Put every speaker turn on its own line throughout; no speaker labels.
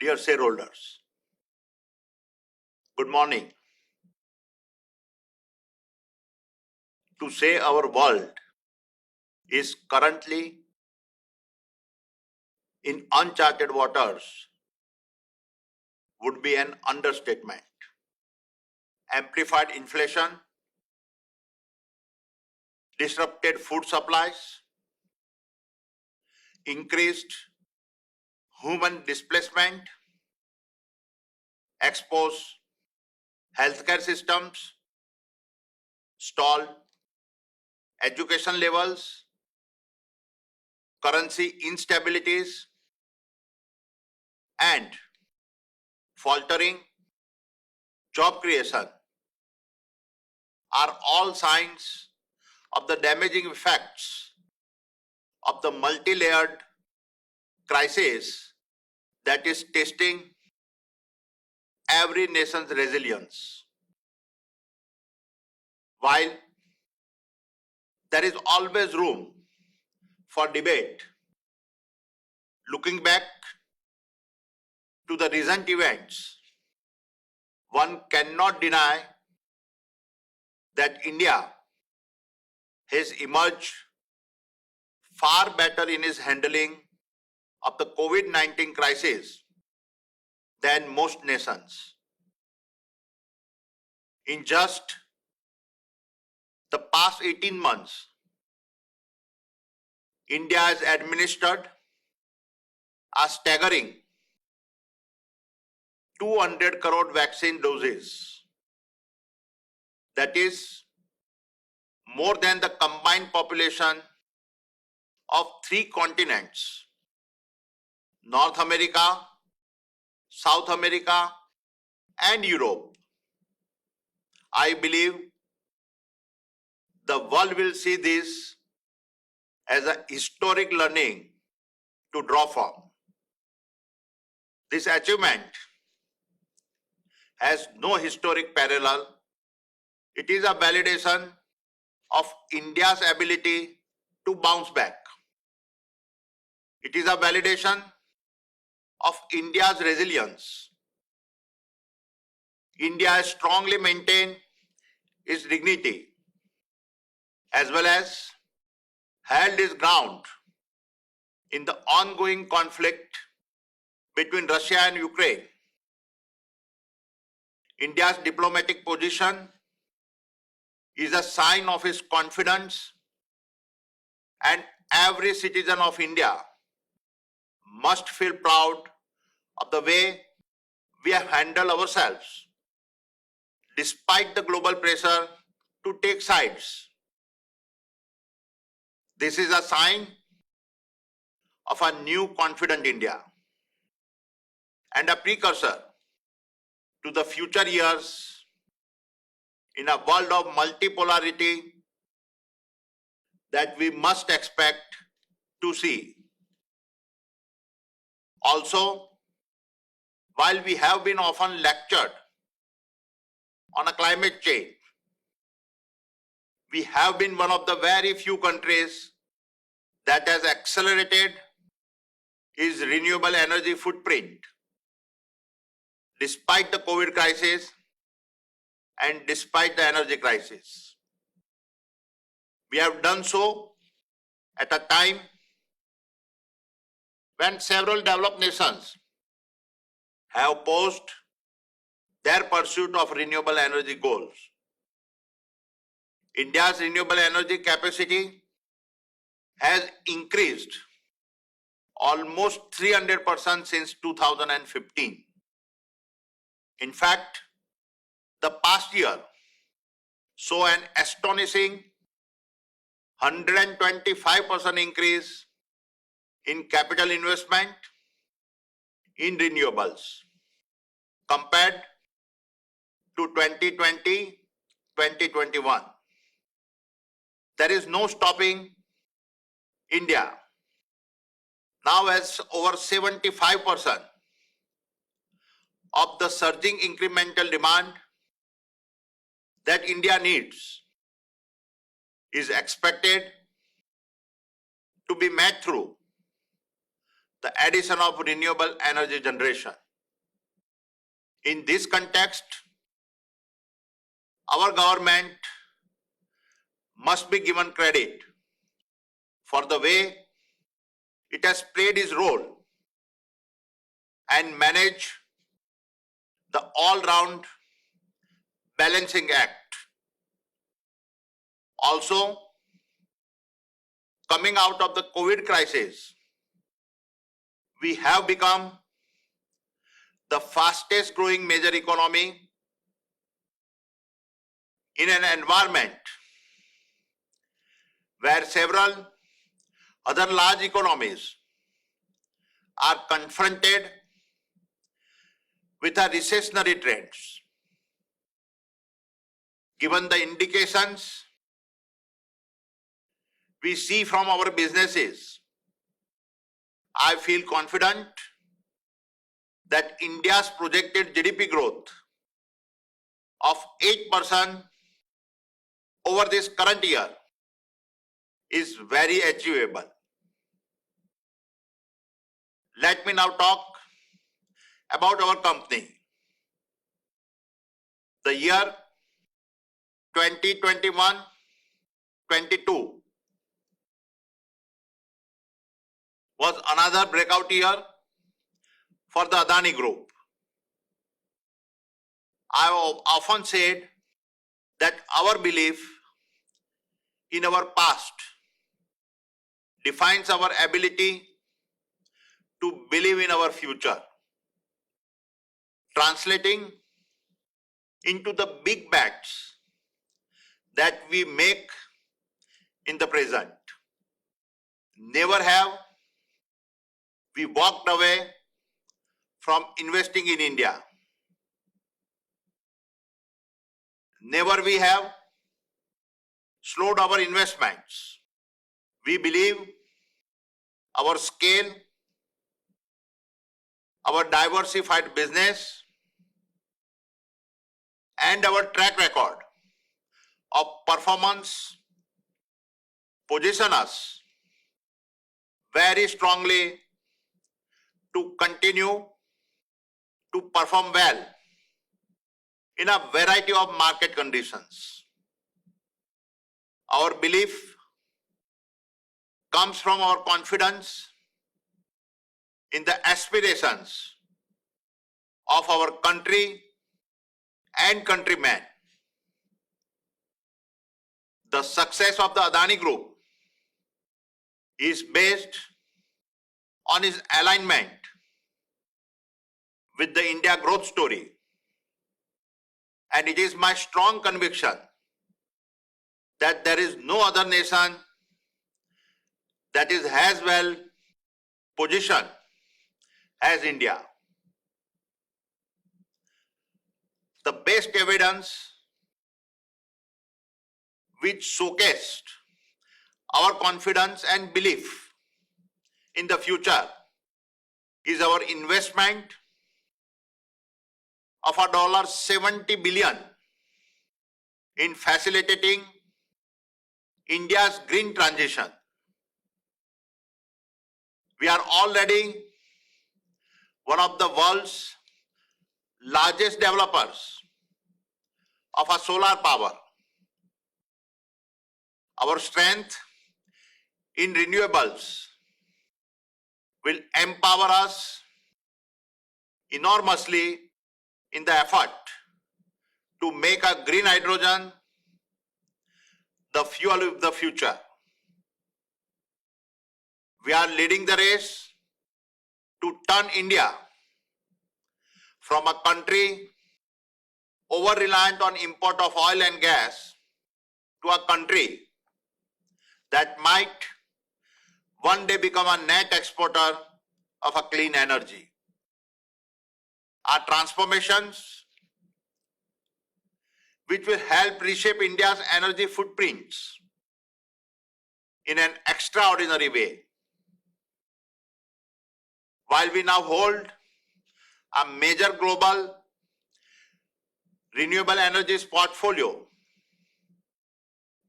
Dear shareholders, good morning. To say our world is currently in uncharted waters would be an understatement. Amplified inflation, disrupted food supplies, increased human displacement, exposed healthcare systems, stalled education levels, currency instabilities, and faltering job creation are all signs of the damaging effects of the multi-layered crisis that is testing every nation's resilience. While there is always room for debate, looking back to the recent events, one cannot deny that India has emerged far better in its handling of the COVID-19 crisis than most nations. In just the past 18 months, India has administered a staggering 200 crore vaccine doses. That is more than the combined population of 3 continents: North America, South America, and Europe. I believe the world will see this as a historic learning to draw from. This achievement has no historic parallel. It is a validation of India's ability to bounce back. It is a validation of India's resilience. India has strongly maintained its dignity as well as held its ground in the ongoing conflict between Russia and Ukraine. India's diplomatic position is a sign of its confidence, and every citizen of India must feel proud of the way we have handled ourselves despite the global pressure to take sides. This is a sign of a new confident India and a precursor to the future years in a world of multipolarity that we must expect to see. Also, while we have been often lectured on a climate change, we have been one of the very few countries that has accelerated its renewable energy footprint despite the COVID crisis and despite the energy crisis. We have done so at a time when several developed nations have paused their pursuit of renewable energy goals. India's renewable energy capacity has increased almost 300% since 2015. In fact, the past year saw an astonishing 125% increase in capital investment in renewables compared to 2020-2021. There is no stopping India now has over 75% of the surging incremental demand that India needs is expected to be met through the addition of renewable energy generation. In this context, our government must be given credit for the way it has played its role and managed the all-round balancing act. Also, coming out of the COVID crisis, we have become the fastest growing major economy in an environment where several other large economies are confronted with a recessionary trends. Given the indications we see from our businesses, I feel confident that India's projected GDP growth of 8% over this current year is very achievable. Let me now talk about our company. The year 2021-22 was another breakout year for the Adani Group. I have often said that our belief in our past defines our ability to believe in our future, translating into the big bets that we make in the present. Never have we walked away from investing in India. Never we have slowed our investments. We believe our scale, our diversified business, and our track record of performance position us very strongly to continue to perform well in a variety of market conditions. Our belief comes from our confidence in the aspirations of our country and countrymen. The success of the Adani Group is based on its alignment with the India growth story, and it is my strong conviction that there is no other nation that is as well positioned as India. The best evidence which showcased our confidence and belief in the future is our investment of $70 billion in facilitating India's green transition. We are already one of the world's largest developers of a solar power. Our strength in renewables will empower us enormously in the effort to make a green hydrogen the fuel of the future. We are leading the race to turn India from a country over-reliant on import of oil and gas to a country that might one day become a net exporter of a clean energy. Our transformations, which will help reshape India's energy footprints in an extraordinary way. While we now hold a major global renewable energies portfolio,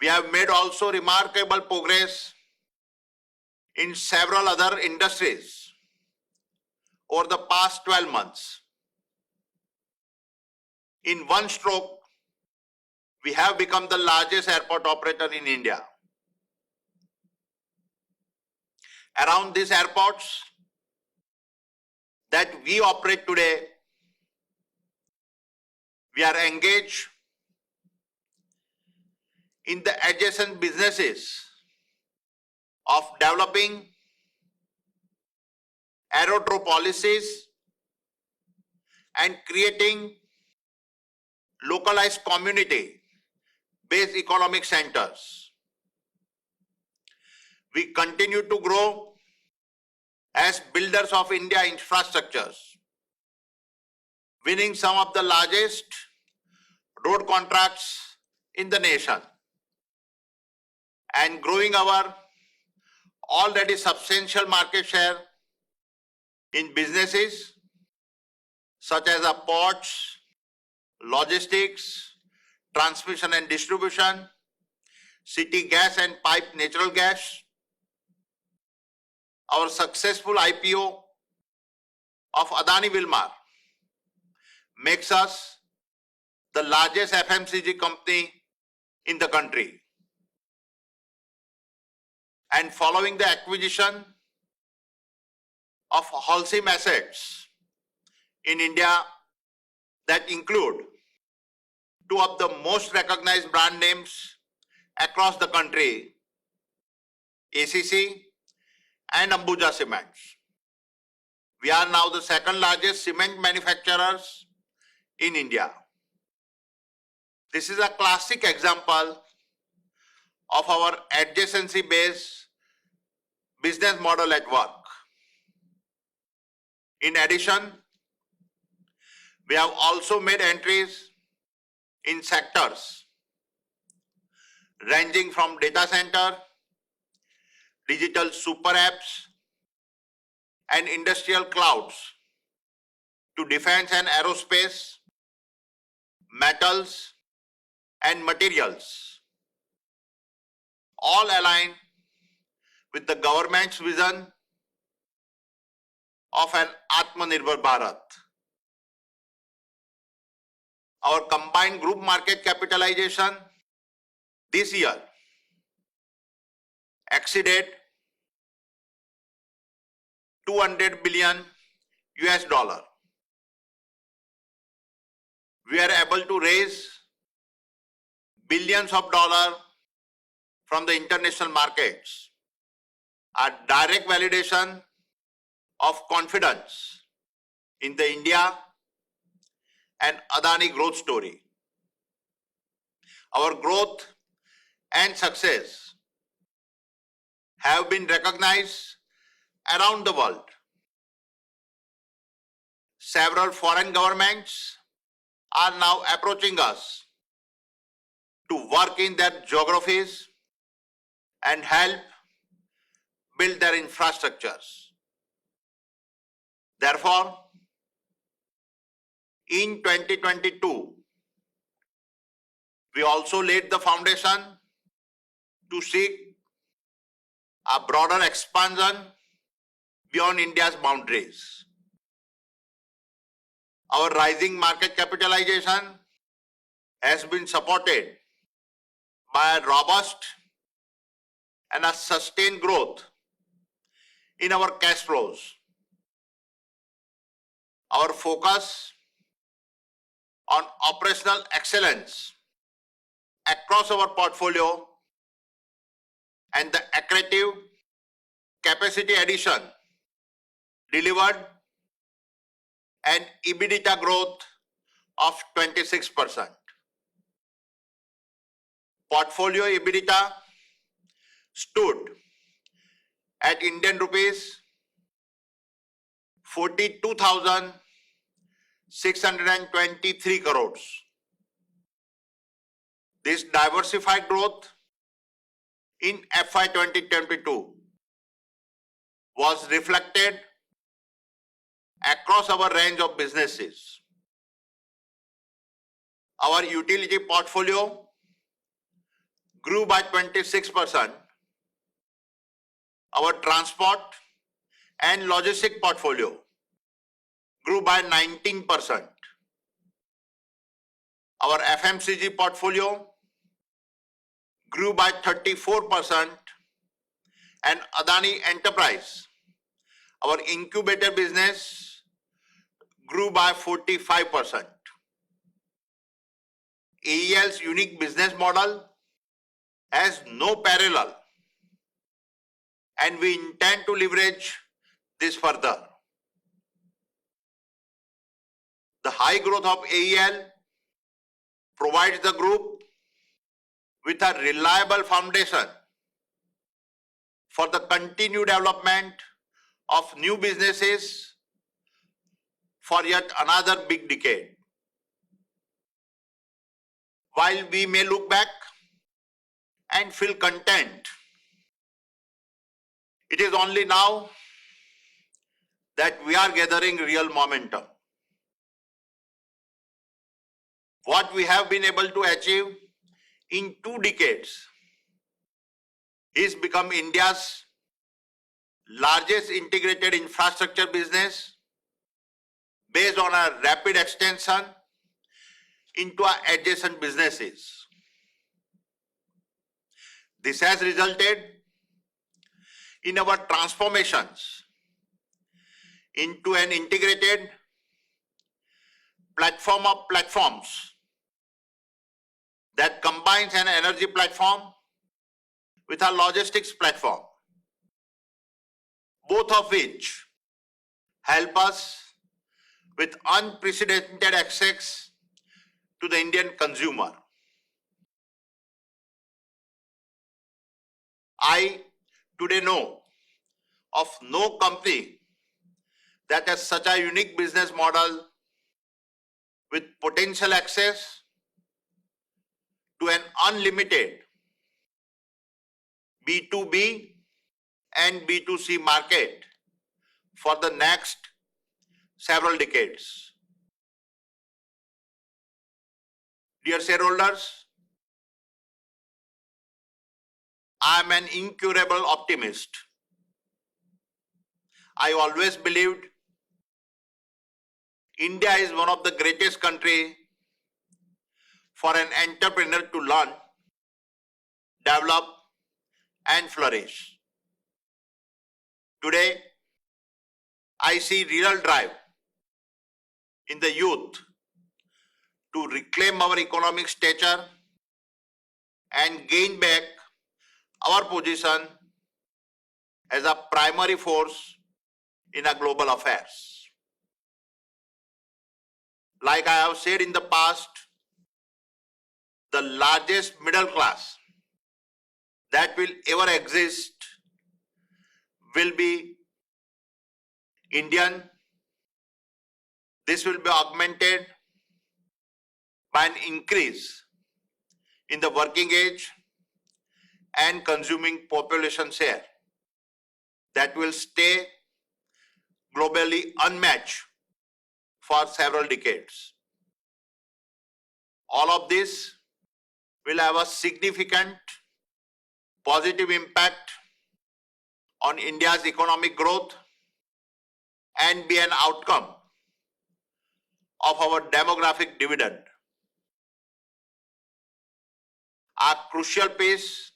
we have made also remarkable progress in several other industries over the past 12 months. In one stroke, we have become the largest airport operator in India. Around these airports that we operate today, we are engaged in the adjacent businesses of developing aerodrome policies and creating localized community-based economic centers. We continue to grow as builders of India infrastructures, winning some of the largest road contracts in the nation and growing our already substantial market share in businesses such as ports, logistics, transmission and distribution, city gas and pipe natural gas. Our successful IPO of Adani Wilmar makes us the largest FMCG company in the country. And following the acquisition of Holcim assets in India that include two of the most recognized brand names across the country, ACC and Ambuja Cements. We are now the second largest cement manufacturers in India. This is a classic example of our adjacency-based business model at work. In addition, we have also made entries in sectors ranging from data center, digital super apps, and industrial clouds to defense and aerospace, metals, and materials, all aligned with the government's vision of an Atmanirbhar Bharat. Our combined group market capitalization this year exceeded $200 billion. We are able to raise billions of dollars from the international markets, a direct validation of confidence in the India and Adani growth story. Our growth and success have been recognized around the world. Several foreign governments are now approaching us to work in their geographies and help build their infrastructures. Therefore, in 2022, we also laid the foundation to seek a broader expansion beyond India's boundaries. Our rising market capitalization has been supported by a robust and a sustained growth in our cash flows. Our focus on operational excellence across our portfolio and the accretive capacity addition delivered an EBITDA growth of 26%. Portfolio EBITDA stood at Indian rupees 42,623 crores. This diversified growth in FY 2022 was reflected across our range of businesses. Our utility portfolio grew by 26%. Our transport and logistic portfolio grew by 19%. Our FMCG portfolio grew by 34%, and Adani Enterprise, our incubator business, grew by 45%. AEL's unique business model has no parallel, and we intend to leverage this further. The high growth of AEL provides the group with a reliable foundation for the continued development of new businesses for yet another big decade. While we may look back and feel content, it is only now that we are gathering real momentum. What we have been able to achieve in 2 decades is become India's largest integrated infrastructure business based on a rapid extension into our adjacent businesses. This has resulted in our transformations into an integrated platform of platforms that combines an energy platform with a logistics platform, both of which help us with unprecedented access to the Indian consumer. I today know of no company that has such a unique business model with potential access to an unlimited B2B and B2C market for the next several decades. Dear shareholders, I am an incurable optimist. I always believed India is one of the greatest countries for an entrepreneur to learn, develop, and flourish. Today, I see real drive in the youth to reclaim our economic stature and gain back our position as a primary force in our global affairs. Like I have said in the past, the largest middle class that will ever exist will be Indian. This will be augmented by an increase in the working age and consuming population share that will stay globally unmatched for several decades. All of this will have a significant positive impact on India's economic growth and be an outcome of our demographic dividend. A crucial piece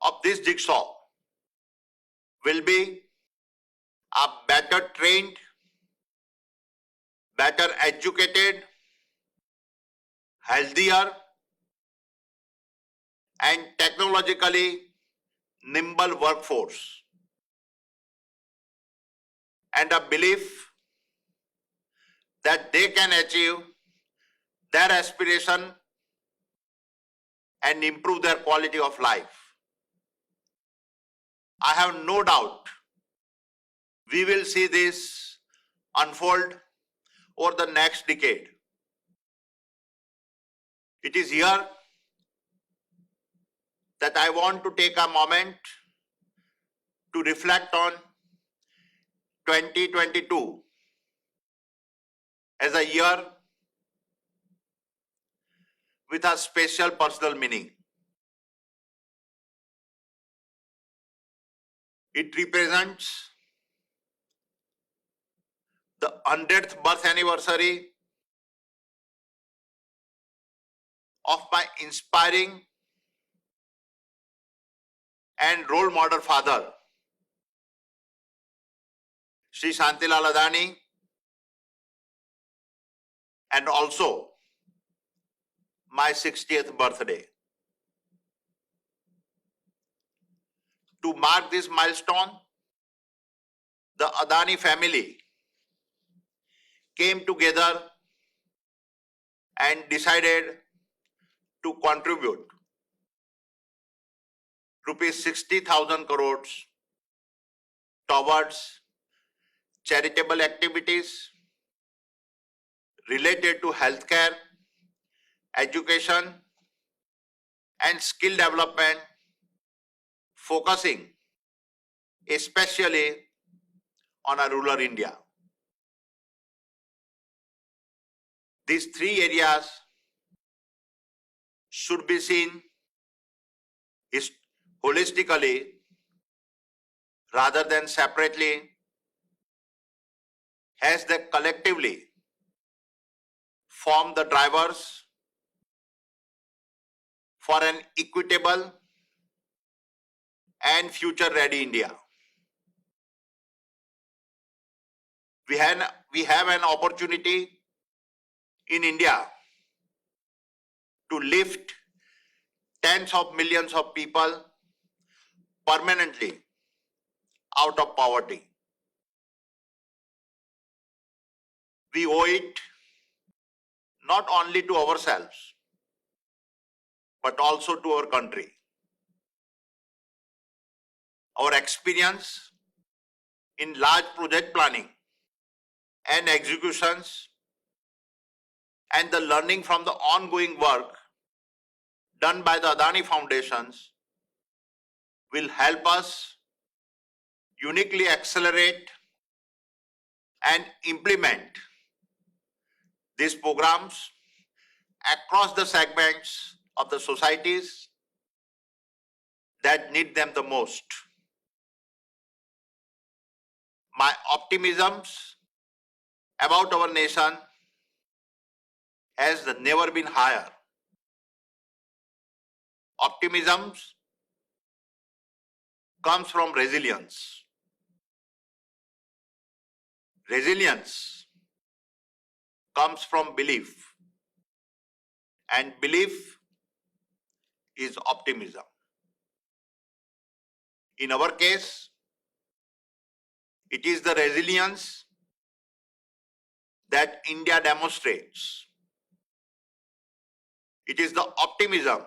of this jigsaw will be a better trained, better educated, healthier, and technologically nimble workforce, and a belief that they can achieve their aspiration and improve their quality of life. I have no doubt we will see this unfold over the next decade. It is here that I want to take a moment to reflect on 2022 as a year with a special personal meaning. It represents the 100th birth anniversary of my inspiring and role model father, Shri Shantilal Adani, and also my 60th birthday. To mark this milestone, the Adani family came together and decided to contribute rupees 60,000 crores towards charitable activities related to healthcare, education, and skill development, focusing especially on a rural India. These three areas should be seen holistically rather than separately, as they collectively form the drivers for an equitable and future-ready India. We have an opportunity in India to lift tens of millions of people permanently out of poverty. We owe it not only to ourselves, but also to our country. Our experience in large project planning and executions, and the learning from the ongoing work done by the Adani Foundations will help us uniquely accelerate and implement these programs across the segments of the societies that need them the most. My optimisms about our nation has never been higher. Optimisms comes from resilience. Resilience comes from belief. And belief is optimism. In our case, it is the resilience that India demonstrates. It is the optimism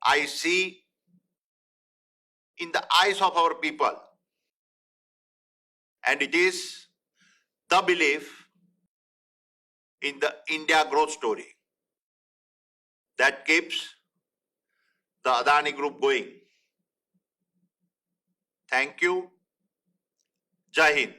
I see in the eyes of our people. And it is the belief in the India growth story that keeps the Adani Group going. Thank you. Jai Hind.